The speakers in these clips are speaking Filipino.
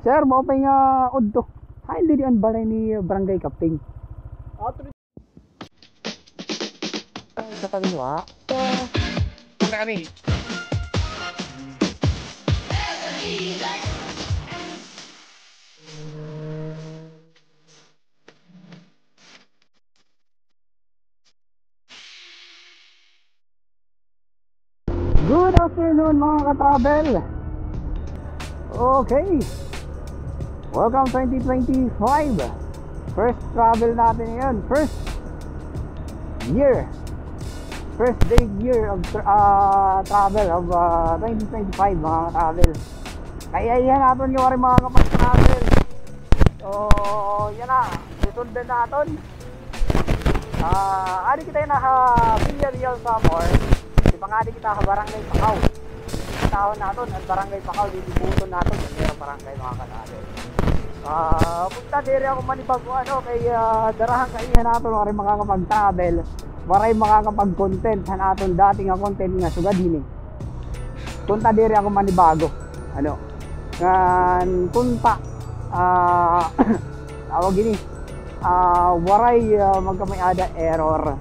Sir, mo pa nga udto. Ha, hindi di ang balay ni barangay captain. Sa kaliwa. Ano kami? Good afternoon mga ka-travel. Okay. Welcome 2025. First travel natin ngayon. First year. First day year of travel of 2025 mga ka-travel. Kaya yan natin yung mga kapag-travel. So, yan na. Susundan natin. Adi kita yung naka-Villarreal Samar. Di ba nga di kita barangay Pakaw. Tahon natin ang barangay Pakaw. Dibuton natin yung meron barangay mga ka-travel. Punta diri ako manibag kay darahan kaihan natin mga kapag-travel. Maray makakapag-content sa natin dating ang content nga sugad din eh. Punta diri ako manibago. Punta tawag gini. Waray magkamayada error.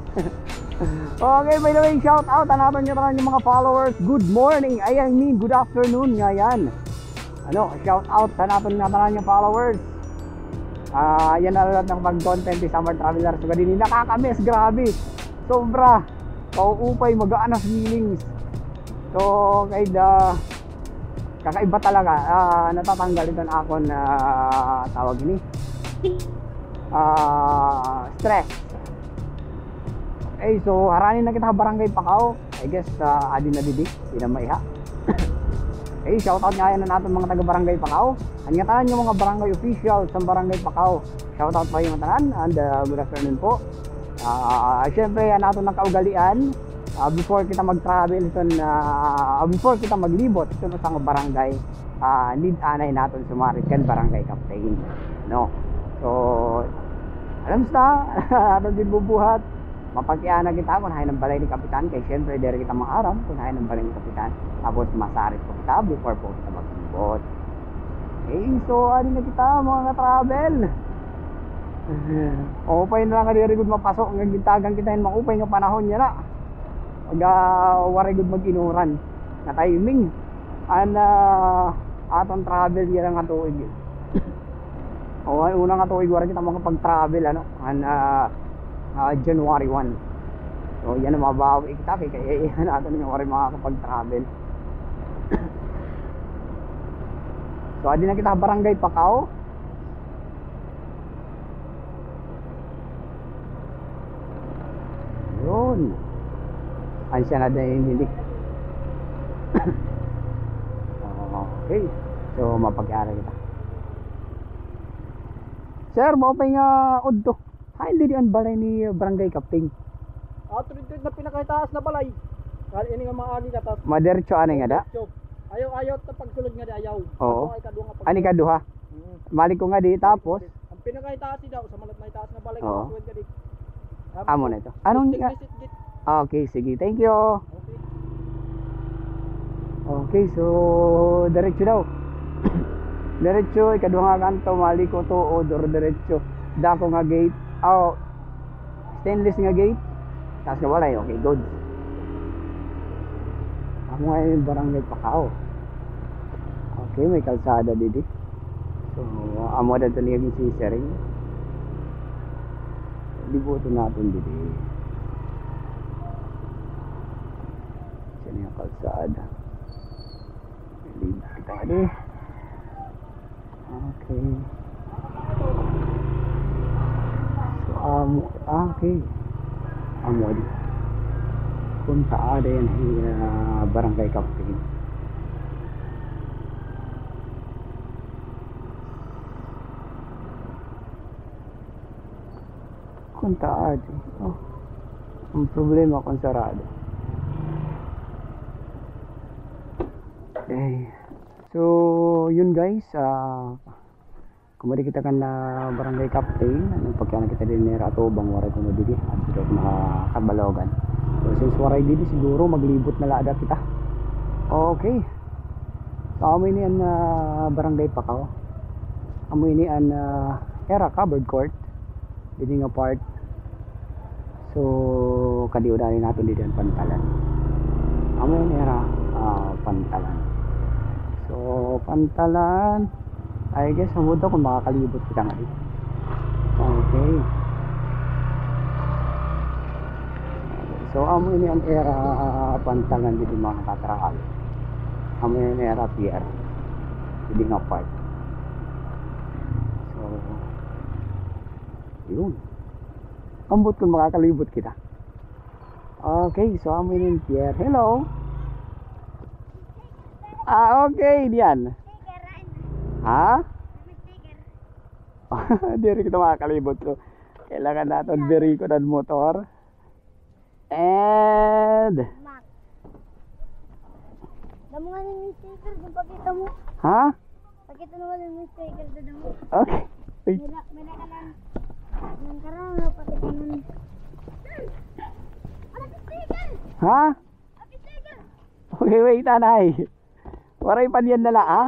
Okay, by the way, shout out natin yung mga followers. Good morning. I mean, good afternoon nga yan. Shout out natin yung followers. Yan na lahat ng mag-content sa Summer Traveler. Sugad din nakakamiss, grabe. Sobra pauupay magaan na feelings. So kakaiba talaga. Natatanggal ito na ako na tawag ini stress. Okay, so haranin na kita barangay Pakaw. I guess adi na didik ina maiha. Okay, shout out nga yan na natin mga taga barangay Pakaw. Anyatan yung mga barangay official sa barangay Pakaw. Shout out pa yung tanan and good afternoon po. Siyempre natin ng kaugalian before kita mag-travel before kita maglibot ito sa barangay need anay natin sumarit kan barangay captain so alam sa natin din bubuhat mapagkiana kita kung hain ng balay ni kapitan kay siyempre dere kita maaram kung hain ng balay ni kapitan tapos masarit po kita before po kita maglibot. Okay, so ano na kita mga travel. Upay na lang ka very good mapasok ng gintagan kita yung maupay ng panahon niya na very good mag-inuran na timing atong travel yan ang katuig unang katuig wala kita makapag-travel January 1 so yan ang mabawi kita kaya natin yung wari makakapag-travel. So adi na kita barangay Pakaw. Yun. Ansya na din hindi. Okay. So mapag-ara kita. Sir, mo pa nga udto. Ha, hindi di ang balay ni barangay captain. Tuloy na pinakataas na balay. Ini nga maagi ka tas. Madercho ani nga da? Ayaw ta pagsulod nga di ayaw. Oo. Ani kaduha. Mali ko nga di tapos. Ang pinakataas daw sa malat may taas na balay ko sulod ka di. Amo na ito. Anong nga? Okay, sige. Thank you. Okay, so diretso daw. Diretso, ikaduha nga kanto, mali ko to o diretso. Dako nga gate. Stainless nga gate. Tapos nga walay. Okay, good. Ako nga yung barangay Pakaw. Okay, may kalsada dito. So, amo na ito niya yung sisering. Libuto natin dito. Yan yung kalsada. Libuto kita nga dito. Okay. So, okay. Amo dito. Punta ada yan barangay captain. Punta ada. Ang problema kung sarado. Okay. So, yun guys. Kumari kita kan na barangay captain. Anong pagkana kita din ni Rato bang waray kumadi at dito nakabalogan. So since waray dito siguro maglibot na laada kita. Okay. So amin yan na barangay Pakaw. amo ini an era covered court dito nga part. So kadiudanin natin dito ang pantalan. Amo ini era pantalan. So pantalan, I guess ang mundo kung makakalibot kita nga dito. Okay. So amo ini ang era pantalan dito mga katraal. Amo ini era pier dito nga part. So yun, ambot kung makakalibot kita. Okay, so amo ini pier. Hello. Okay, diyan. Ha? Diri kita makakalibot. So kailangan natin beri ko ng motor. And damo nga yung sticker, kung pakita mo. ha? Pakita naman yung sticker doon mo. Okay. Wait. May nakalan. Nang karang pakita nun. Ano sticker? Ha? Ano sticker? Okay, wait, anay. Waray pa niyan nala, ha?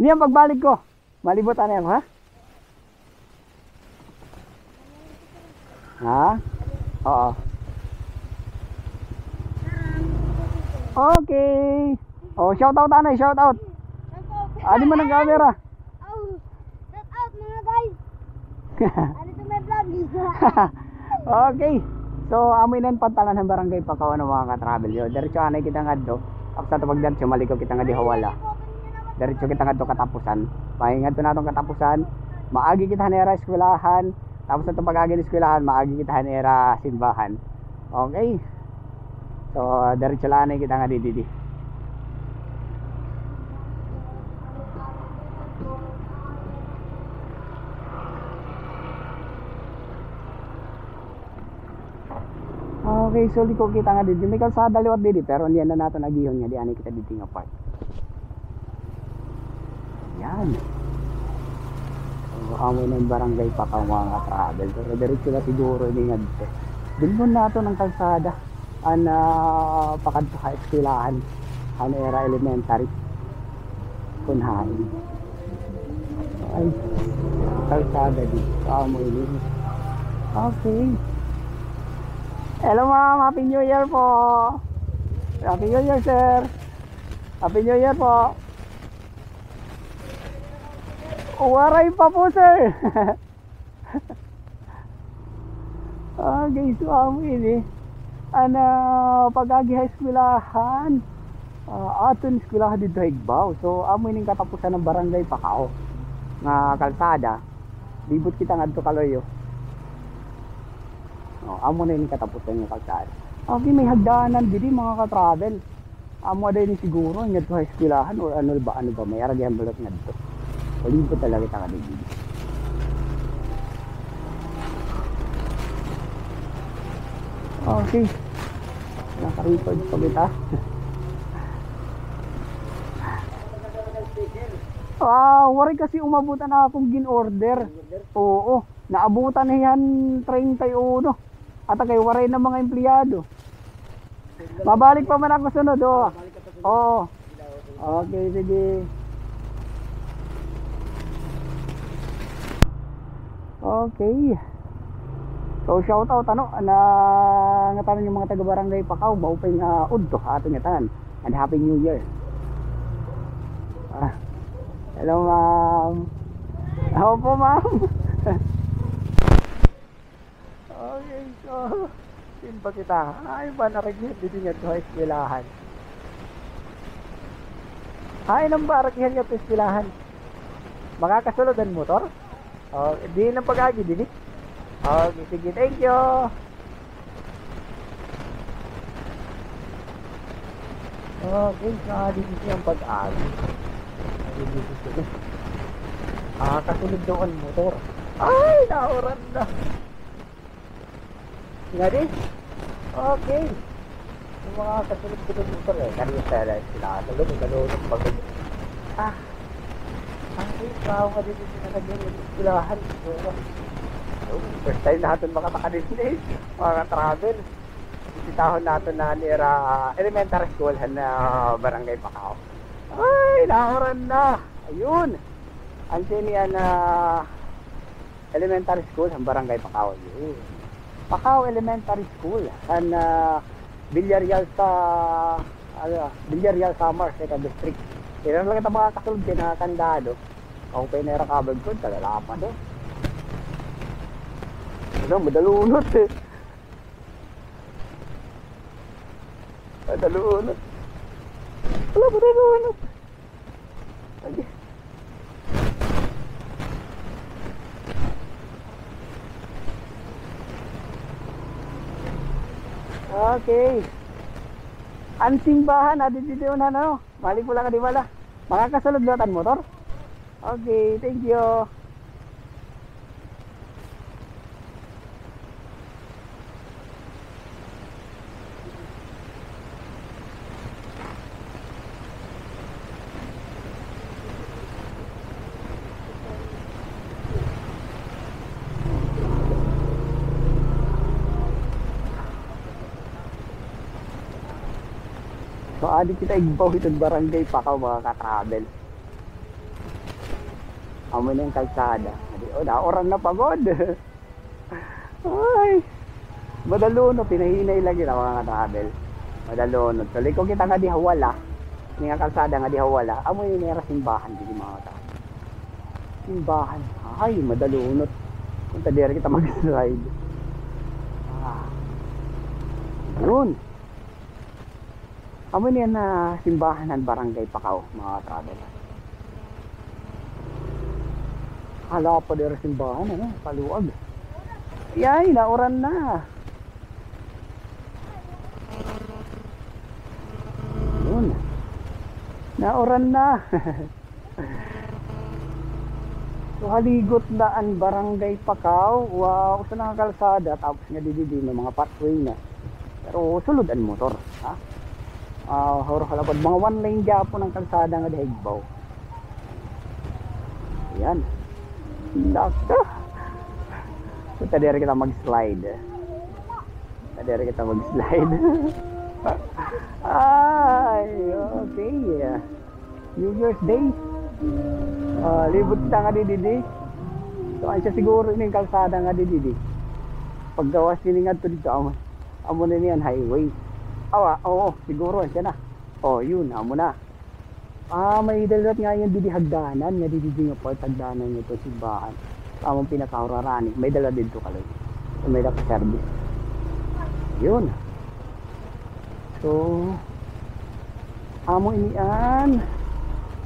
Niyan pagbalik ko. Malibot anay ako, ha? Ha? Oo. Okay. Oh, shout out anay, shout out. Adi mo ng camera. Oh, shout out mga guys. Ano to may vlog? Okay. So amoy nan pantalan ng barangay Pakaw ng mga ka-travel yo. Diretso anay kita ngadto. Tapos sa tubag diretso maliko kita nga di hawala. Diretso kita ngadto katapusan. Pahingat to natong katapusan. Maagi kita hanera eskwelahan. Tapos sa tubag agi eskwelahan, maagi kita hanera simbahan. Okay. So diretso lang anay kita nga di. Okay, so liko kita nga dito. May kalsada liwat dito, pero hindi na nato nagihon nga di ani kita dito nga part. Yan. So amo ng barangay Pakaw mga travel. Pero diretso na siguro ni nga dito. Bilbon nato ng kalsada ana pakadto sa eskwelahan. Ano era elementary. Kunhain. Ay, kalsada dito. Amo ini. Okay. Hello ma'am, Happy New Year po. Happy New Year sir. Happy New Year po. Waray pa po sir. Okay, so ini ana pagagi high schoolahan. Aton eskwelahan dito Higbaw. So amo ining katapusan ng barangay Pakaw nga kalsada. Libot kita ngadto kaloyo. Amo na yung katapusan yung kalsada. Okay, may hagdanan dito mga ka-travel. Amo na yun siguro nga to high schoolahan or ano ba may aragyan balot nga dito. Ulipo talaga kita ka dito. Okay, naka-record pa kita. Wari kasi umabutan na akong gin-order. Oo, naabutan na yan 31. At kay waray ng mga empleyado. Babalik pa man ako sunod, oh. Oo. Okay, sige. Okay. So shout out ano na ngatan yung mga taga barangay Pakaw, maupay nga udto ato ngatan. And Happy New Year. Hello ma'am. Opo ma'am. Okay, so simba kita. Ay ba naregyan dito nga to eskwelahan. Ay nang barakyan nga to eskwelahan. Makakasulod ang motor? Oh, di nang pagagi din. Okay, sige, thank you. Okay, so dito siyang pag-agi. Kasulod doon ang motor. Ay, nauran na. Nga di? Okay. Yung mga kasulod ko ng motor eh. Kanina sila sila nalunod pag okay, tao nga dito sinagagyan yung iskulahan. First time natin makatakanin eh. Mga travel. Bisitahon natin na nira elementary school na barangay Pakaw. Ay, nauran na. Ayun. Ang sinian na elementary school ang barangay Pacao. Ayun. Pacao Elementary School and Villarreal sa Villarreal Samar sa district. Kaya lang kita makakasulod din na kandado. Ako pa yung nairakabag ko, talalapa do. Ano, madalunot eh. Madalunot. Wala, madalunot. Lagi. Okay. Ang simbahan, dito na no. Mali pula ka di bala. Makakasulod lotan motor. Okay, thank you. So, adi kita igbaw itong barangay Pacao mga ka-travel. Amo na yung kalsada. O, naoran na pagod. Ay, madalunod. Pinahinay lagi na mga ka-travel. Madalunod. So, likong kita nga di hawala. Nga kalsada nga di hawala. Amo yung nera simbahan. Di mga ka-travel. Simbahan. Ay, madalunod. Punta dira kita mag-slide. Yun. Amo niyan na simbahan ng barangay Pacao, mga travel. Hala pa dira simbahan, ano? Paluwag. Yay, nauran na. Yun. Nauran na. So, haligot na ang barangay Pacao. Wow, usa na nga kalsada, tapos nga didi ng mga pathway na. Pero sulod ang motor, ha? Horo halapad mga one lane Japon ng kalsada nga dihigbaw. Ayan. Naka. So tadere kita mag-slide. Tadere kita mag-slide. Ay, okay. New Year's Day. Libot kita nga didi. So ay siya siguro ining kalsada nga didi. Paggawas ni nga to dito amo na niyan highway. Oo, siguro siya na. Yun, amo na. May dalat nga yung hagdanan, nga didi nga po hagdanan nito simbahan. Among pinakaurarani, may dala dito kaloy. So, may dala service. Yun. So, amo inian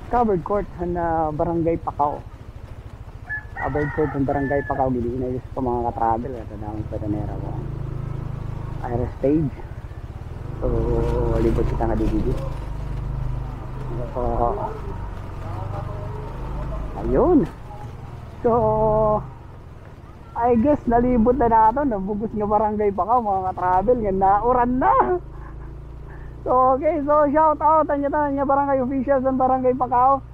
covered court na barangay Pacao. Covered court ng barangay Pacao, gili inayos pa mga ka-travel at daming padanera ko. Aero stage. So, libot kita nga dito. Ayun. So, I guess nalibot na nato. Nabugos nga barangay Pacao mga ka-travel. Nga nauran na. So, okay. So, shout out. Tanya barangay officials ng barangay Pacao.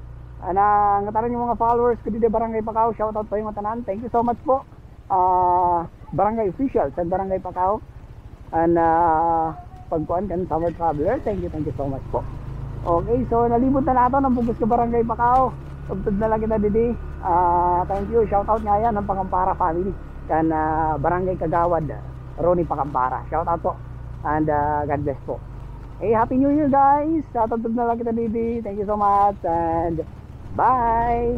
Ngataran yung mga followers ko dito barangay Pacao. Shout out po yung matanan. Thank you so much po. Barangay officials ng barangay Pacao. And pagkuhan kan summer traveler, thank you so much po. Okay, so nalibot na nato ng bugos ka barangay Pacao. Tugtog na lang kita didi. Thank you, shout out nga yan ng Pakampara family kan barangay Kagawad, Ronnie Pakampara. Shout out po and God bless po. Hey, happy new year guys. Tugtog na lang kita didi. Thank you so much and bye.